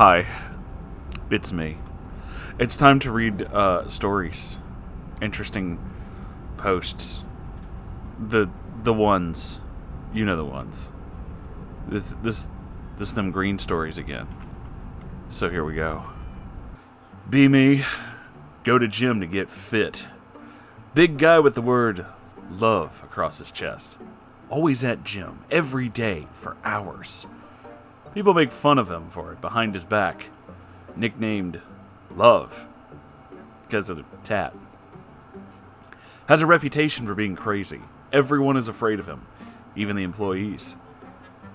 Hi, it's me. It's time to read stories, interesting posts, the ones, you know the ones. This them green stories again. So here we go. Be me. Go to gym to get fit. Big guy with the word love across his chest. Always at gym, every day, for hours. People make fun of him for it behind his back. Nicknamed Love, because of the tat. Has a reputation for being crazy. Everyone is afraid of him, even the employees.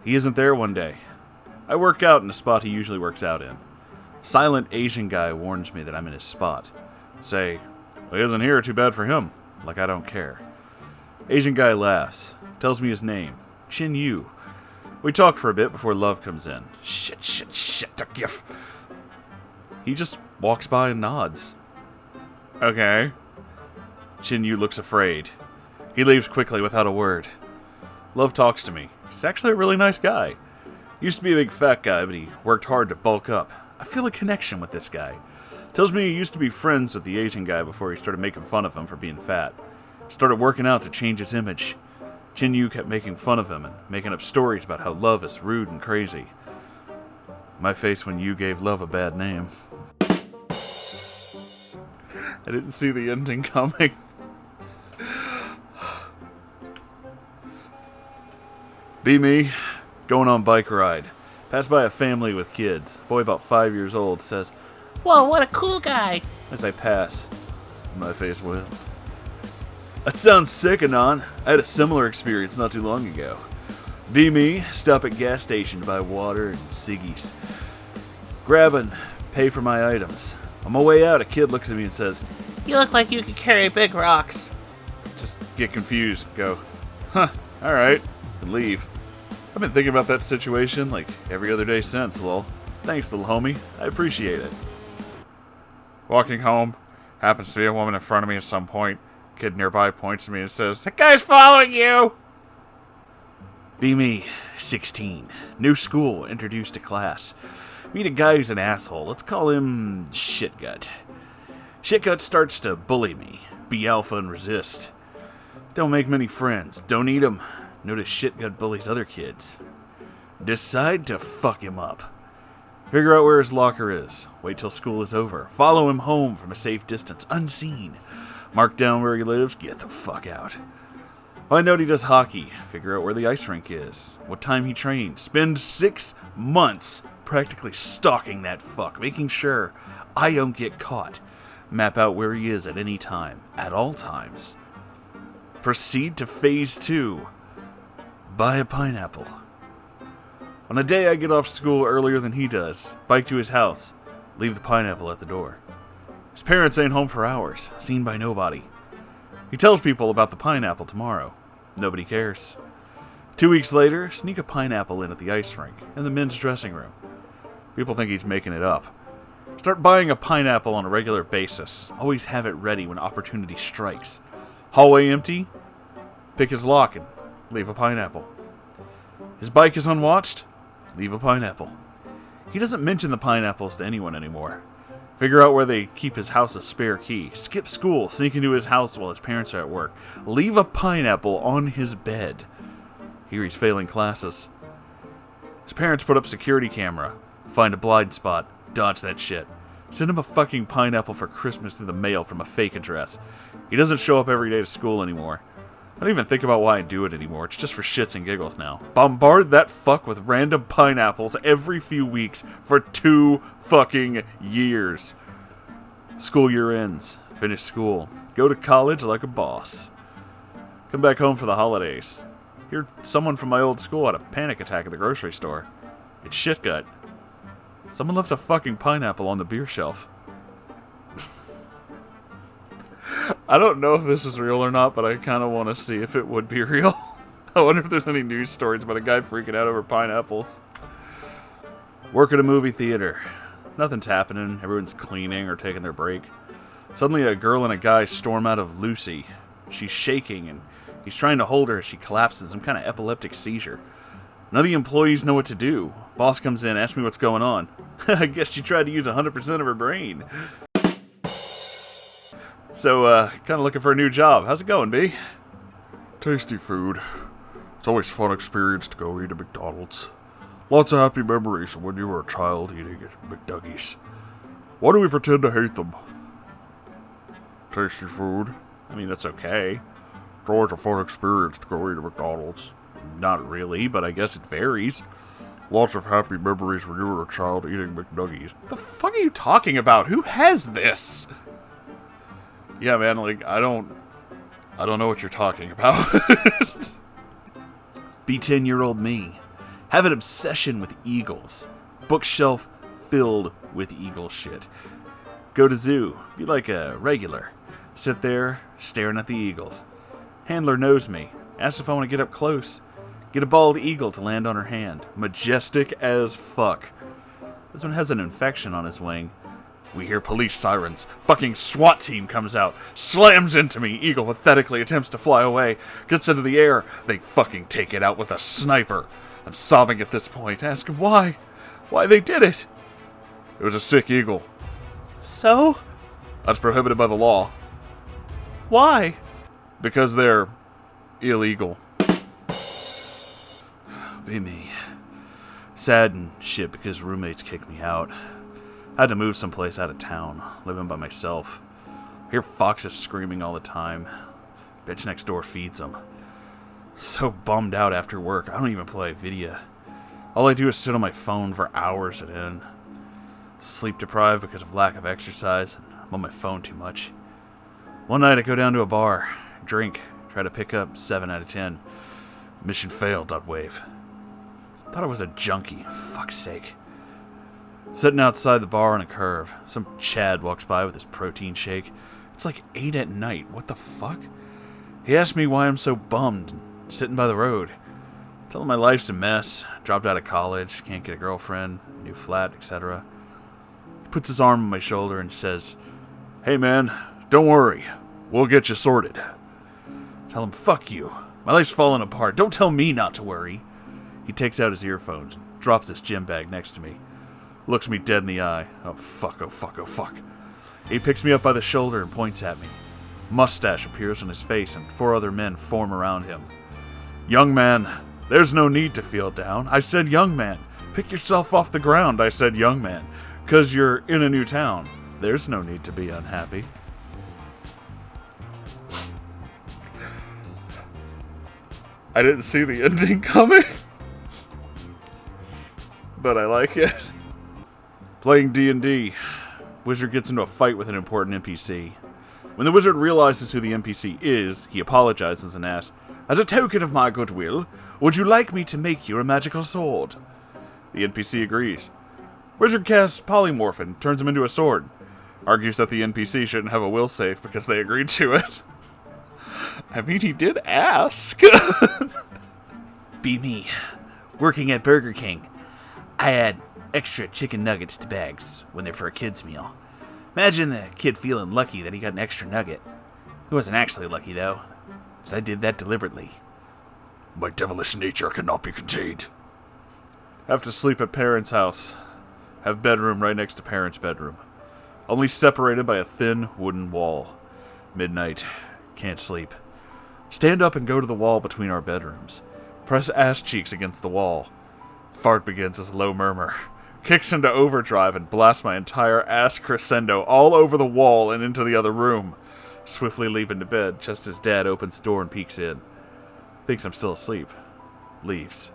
He isn't there one day. I work out in a spot he usually works out in. Silent Asian guy warns me that I'm in his spot. Say, well, he isn't here, too bad for him. Like I don't care. Asian guy laughs, tells me his name, Chin Yu. We talk for a bit before Love comes in. Shit, the gif. He just walks by and nods. Okay. Chin Yu looks afraid. He leaves quickly without a word. Love talks to me. He's actually a really nice guy. Used to be a big fat guy, but he worked hard to bulk up. I feel a connection with this guy. Tells me he used to be friends with the Asian guy before he started making fun of him for being fat. Started working out to change his image. Chin Yu kept making fun of him and making up stories about how Love is rude and crazy. My face when Yu gave Love a bad name. I didn't see the ending coming. Be me, going on bike ride. Pass by a family with kids. Boy about 5 years old says, "Whoa, what a cool guy!" as I pass. My face went. That sounds sick, Anon. I had a similar experience not too long ago. Be me, stop at gas station to buy water and ciggies. Grab and pay for my items. On my way out, a kid looks at me and says, "You look like you could carry big rocks." Just get confused, go, huh, alright, and leave. I've been thinking about that situation like every other day since, lol. Thanks, little homie. I appreciate it. Walking home, happens to be a woman in front of me at some point. Kid nearby points to me and says, "That guy's following you!" Be me, 16. New school, introduced to class. Meet a guy who's an asshole. Let's call him Shitgut. Shitgut starts to bully me. Be alpha and resist. Don't make many friends. Don't eat 'em. Notice Shitgut bullies other kids. Decide to fuck him up. Figure out where his locker is. Wait till school is over. Follow him home from a safe distance, unseen. Mark down where he lives, get the fuck out. Find out he does hockey. Figure out where the ice rink is. What time he trained. Spend 6 months practically stalking that fuck, making sure I don't get caught. Map out where he is at any time, at all times. Proceed to phase 2. Buy a pineapple. On a day I get off school earlier than he does, bike to his house, leave the pineapple at the door. His parents ain't home for hours, seen by nobody. He tells people about the pineapple tomorrow. Nobody cares. 2 weeks later, sneak a pineapple in at the ice rink, in the men's dressing room. People think he's making it up. Start buying a pineapple on a regular basis. Always have it ready when opportunity strikes. Hallway empty? Pick his lock and leave a pineapple. His bike is unwatched? Leave a pineapple. He doesn't mention the pineapples to anyone anymore. Figure out where they keep his house's spare key. Skip school, sneak into his house while his parents are at work. Leave a pineapple on his bed. Here he's failing classes. His parents put up security camera. Find a blind spot. Dodge that shit. Send him a fucking pineapple for Christmas through the mail from a fake address. He doesn't show up every day to school anymore. I don't even think about why I do it anymore. It's just for shits and giggles now. Bombard that fuck with random pineapples every few weeks for 2 fucking years. School year ends. Finish school. Go to college like a boss. Come back home for the holidays. Hear someone from my old school had a panic attack at the grocery store. It's Shitgut. Someone left a fucking pineapple on the beer shelf. I don't know if this is real or not, but I kind of want to see if it would be real. I wonder if there's any news stories about a guy freaking out over pineapples. Work at a movie theater. Nothing's happening. Everyone's cleaning or taking their break. Suddenly a girl and a guy storm out of Lucy. She's shaking and he's trying to hold her as she collapses in some kind of epileptic seizure. None of the employees know what to do. Boss comes in, asks me what's going on. I guess she tried to use 100% of her brain. So, kind of looking for a new job. How's it going, B? Tasty food. It's always a fun experience to go eat at McDonald's. Lots of happy memories of when you were a child eating at McDuggies. Why do we pretend to hate them? Tasty food. I mean, that's okay. It's always a fun experience to go eat at McDonald's. Not really, but I guess it varies. Lots of happy memories when you were a child eating McNuggies. The fuck are you talking about? Who has this? Yeah, man, like, I don't know what you're talking about. Be 10-year-old me. Have an obsession with eagles. Bookshelf filled with eagle shit. Go to zoo. Be like a regular. Sit there, staring at the eagles. Handler knows me. Asks if I want to get up close. Get a bald eagle to land on her hand. Majestic as fuck. This one has an infection on his wing. We hear police sirens. Fucking SWAT team comes out. Slams into me. Eagle pathetically attempts to fly away. Gets into the air. They fucking take it out with a sniper. I'm sobbing at this point. Asking why. Why they did it. It was a sick eagle. So? That's prohibited by the law. Why? Because they're illegal. Be me. Sad and shit because roommates kicked me out. Had to move someplace out of town, living by myself. I hear foxes screaming all the time. Bitch next door feeds them. So bummed out after work, I don't even play video. All I do is sit on my phone for hours at end. Sleep deprived because of lack of exercise, and I'm on my phone too much. One night I go down to a bar, drink, try to pick up 7 out of 10. Mission failed, .wave. Thought I was a junkie, fuck's sake. Sitting outside the bar on a curve, some Chad walks by with his protein shake. It's like 8 at night, what the fuck? He asks me why I'm so bummed, sitting by the road. Tell him my life's a mess, dropped out of college, can't get a girlfriend, new flat, etc. He puts his arm on my shoulder and says, "Hey man, don't worry, we'll get you sorted." Tell him, fuck you, my life's falling apart, don't tell me not to worry. He takes out his earphones and drops his gym bag next to me. Looks me dead in the eye. Oh fuck, oh fuck, oh fuck. He picks me up by the shoulder and points at me. Mustache appears on his face and 4 other men form around him. "Young man, there's no need to feel down." I said, "Young man, pick yourself off the ground." I said, "Young man, 'cause you're in a new town. There's no need to be unhappy." I didn't see the ending coming, but I like it. Playing D&D, wizard gets into a fight with an important NPC. When the wizard realizes who the NPC is, he apologizes and asks, "As a token of my goodwill, would you like me to make you a magical sword?" The NPC agrees. Wizard casts polymorph and turns him into a sword. Argues that the NPC shouldn't have a will save because they agreed to it. I mean, he did ask. Be me. Working at Burger King. I add extra chicken nuggets to bags when they're for a kid's meal. Imagine the kid feeling lucky that he got an extra nugget. He wasn't actually lucky, though, because I did that deliberately. My devilish nature cannot be contained. Have to sleep at parents' house. Have bedroom right next to parents' bedroom. Only separated by a thin wooden wall. Midnight. Can't sleep. Stand up and go to the wall between our bedrooms. Press ass cheeks against the wall. Fart begins as a low murmur. Kicks into overdrive and blasts my entire ass crescendo all over the wall and into the other room. Swiftly leap into bed just as Dad opens the door and peeks in. Thinks I'm still asleep. Leaves.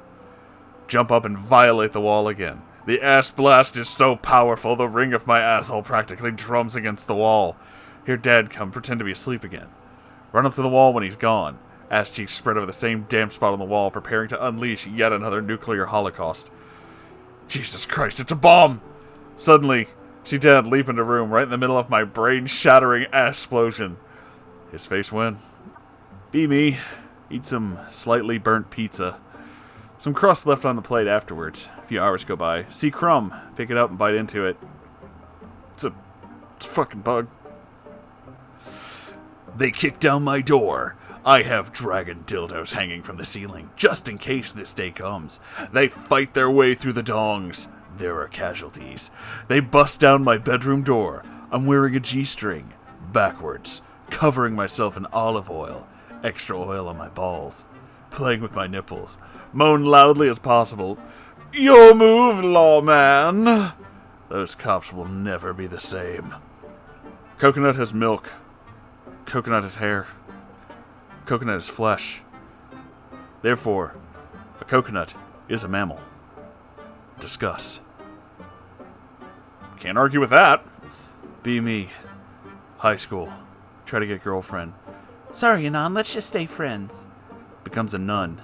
Jump up and violate the wall again. The ass blast is so powerful the ring of my asshole practically drums against the wall. Hear Dad come, pretend to be asleep again. Run up to the wall when he's gone. Ass cheeks spread over the same damn spot on the wall, preparing to unleash yet another nuclear holocaust. Jesus Christ, it's a bomb! Suddenly, see Dad leap into the room right in the middle of my brain-shattering ass-splosion. His face went. Be me. Eat some slightly burnt pizza. Some crust left on the plate afterwards. A few hours go by. See crumb. Pick it up and bite into it. It's a fucking bug. They kicked down my door. I have dragon dildos hanging from the ceiling, just in case this day comes. They fight their way through the dongs. There are casualties. They bust down my bedroom door. I'm wearing a G-string, backwards, covering myself in olive oil, extra oil on my balls, playing with my nipples, moan loudly as possible. Your move, lawman. Those cops will never be the same. Coconut has milk. Coconut has hair. Coconut is flesh. Therefore, a coconut is a mammal. Discuss. Can't argue with that. Be me. High school. Try to get girlfriend. Sorry, Anon, let's just stay friends. Becomes a nun.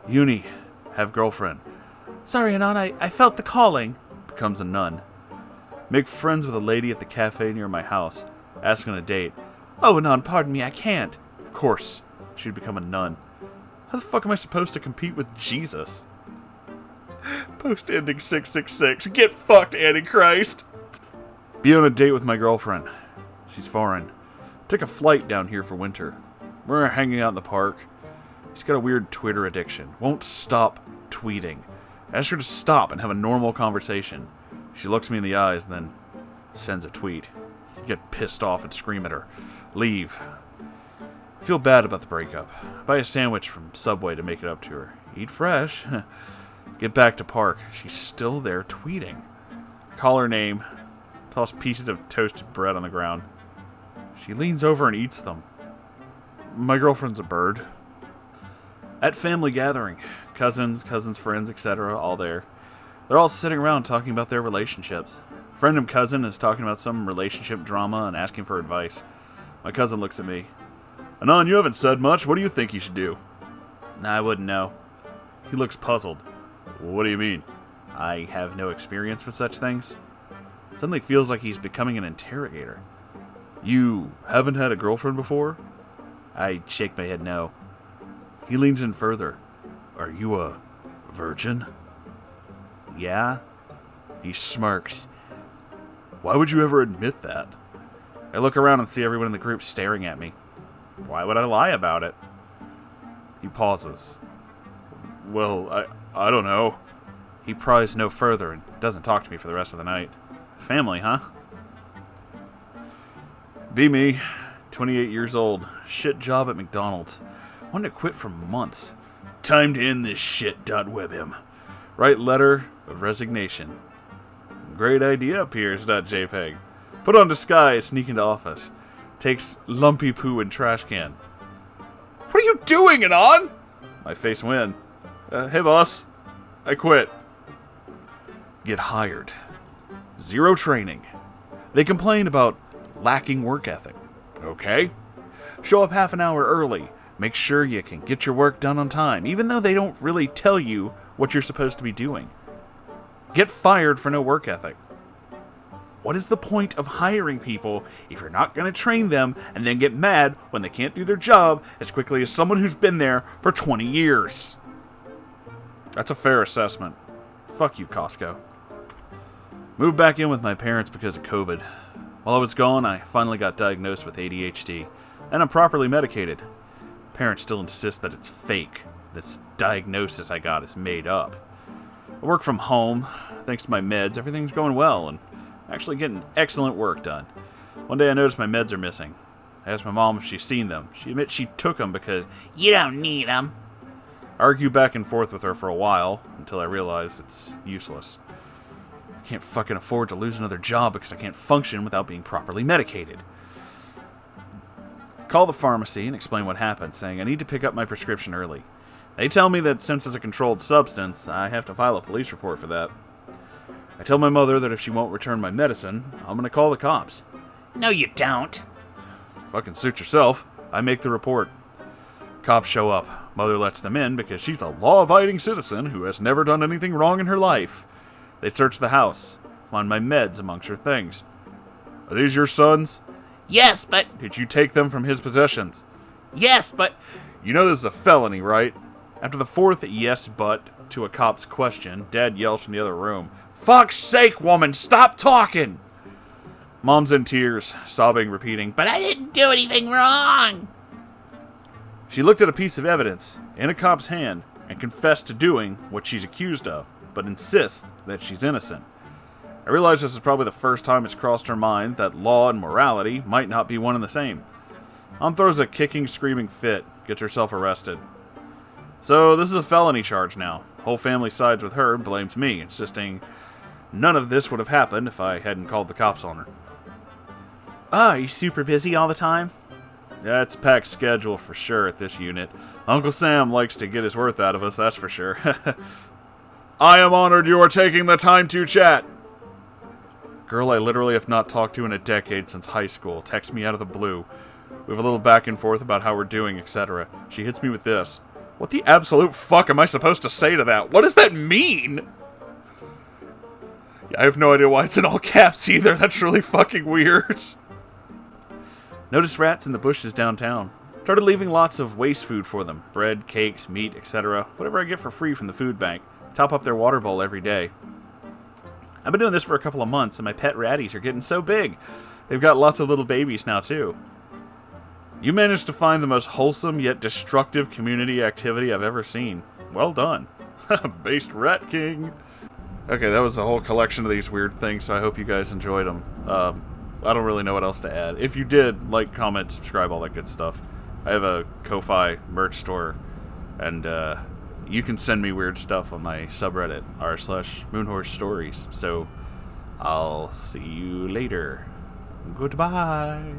Uni. Have girlfriend. Sorry, Anon, I felt the calling. Becomes a nun. Make friends with a lady at the cafe near my house. Ask on a date. Oh, Anon, pardon me, I can't. Of course, she'd become a nun. How the fuck am I supposed to compete with Jesus? Post ending 666. Get fucked, Antichrist. Be on a date with my girlfriend. She's foreign. Took a flight down here for winter. We're hanging out in the park. She's got a weird Twitter addiction. Won't stop tweeting. Ask her to stop and have a normal conversation. She looks me in the eyes and then sends a tweet. Get pissed off and scream at her. Leave. Feel bad about the breakup. Buy a sandwich from Subway to make it up to her. Eat fresh. Get back to park. She's still there tweeting. Call her name. Toss pieces of toasted bread on the ground. She leans over and eats them. My girlfriend's a bird. At family gathering. Cousins, friends, etc. all there. They're all sitting around talking about their relationships. Friend and cousin is talking about some relationship drama and asking for advice. My cousin looks at me. Anon, you haven't said much. What do you think you should do? I wouldn't know. He looks puzzled. What do you mean? I have no experience with such things. Suddenly feels like he's becoming an interrogator. You haven't had a girlfriend before? I shake my head no. He leans in further. Are you a virgin? Yeah? He smirks. Why would you ever admit that? I look around and see everyone in the group staring at me. Why would I lie about it? He pauses. Well, I don't know. He pries no further and doesn't talk to me for the rest of the night. Family, huh? Be me, 28 years old, shit job at McDonald's. Wanted to quit for months. Time to end this shit. Web him. Write letter of resignation. Great idea appears. JPEG. Put on disguise, sneak into office. Takes lumpy poo in trash can. What are you doing, Anon? My face win. Hey boss, I quit. Get hired. Zero training. They complain about lacking work ethic. Okay. Show up half an hour early. Make sure you can get your work done on time, even though they don't really tell you what you're supposed to be doing. Get fired for no work ethic. What is the point of hiring people if you're not going to train them and then get mad when they can't do their job as quickly as someone who's been there for 20 years? That's a fair assessment. Fuck you, Costco. Moved back in with my parents because of COVID. While I was gone, I finally got diagnosed with ADHD, and I'm properly medicated. Parents still insist that it's fake. This diagnosis I got is made up. I work from home. Thanks to my meds, everything's going well, and actually getting excellent work done. One day I noticed my meds are missing. I asked my mom if she's seen them. She admits she took them because you don't need them. I argue back and forth with her for a while, until I realize it's useless. I can't fucking afford to lose another job because I can't function without being properly medicated. Call the pharmacy and explain what happened, saying I need to pick up my prescription early. They tell me that since it's a controlled substance, I have to file a police report for that. I tell my mother that if she won't return my medicine, I'm gonna call the cops. No, you don't. Fucking suit yourself. I make the report. Cops show up. Mother lets them in because she's a law-abiding citizen who has never done anything wrong in her life. They search the house, find my meds amongst her things. Are these your sons? Yes, but... Did you take them from his possessions? Yes, but... You know this is a felony, right? After the fourth yes but to a cop's question, Dad yells from the other room, "Fuck's sake, woman, stop talking!" Mom's in tears, sobbing, repeating, "But I didn't do anything wrong!" She looked at a piece of evidence in a cop's hand and confessed to doing what she's accused of, but insists that she's innocent. I realize this is probably the first time it's crossed her mind that law and morality might not be one and the same. Mom throws a kicking, screaming fit, gets herself arrested. So this is a felony charge now. Whole family sides with her and blames me, insisting none of this would have happened if I hadn't called the cops on her. Oh, are you super busy all the time? Yeah, it's a packed schedule for sure at this unit. Uncle Sam likes to get his worth out of us, that's for sure. I am honored you are taking the time to chat. Girl I literally have not talked to in a decade since high school texts me out of the blue. We have a little back and forth about how we're doing, etc. She hits me with this. What the absolute fuck am I supposed to say to that? What does that mean? I have no idea why it's in all caps either. That's really fucking weird. Noticed rats in the bushes downtown. Started leaving lots of waste food for them. Bread, cakes, meat, etc. Whatever I get for free from the food bank. Top up their water bowl every day. I've been doing this for a couple of months and my pet ratties are getting so big. They've got lots of little babies now too. You managed to find the most wholesome yet destructive community activity I've ever seen. Well done. Based Rat King. Okay, that was the whole collection of these weird things, so I hope you guys enjoyed them. I don't really know what else to add. If you did, like, comment, subscribe, all that good stuff. I have a Ko-Fi merch store, and you can send me weird stuff on my subreddit, r/Moonhorse Stories. So, I'll see you later. Goodbye.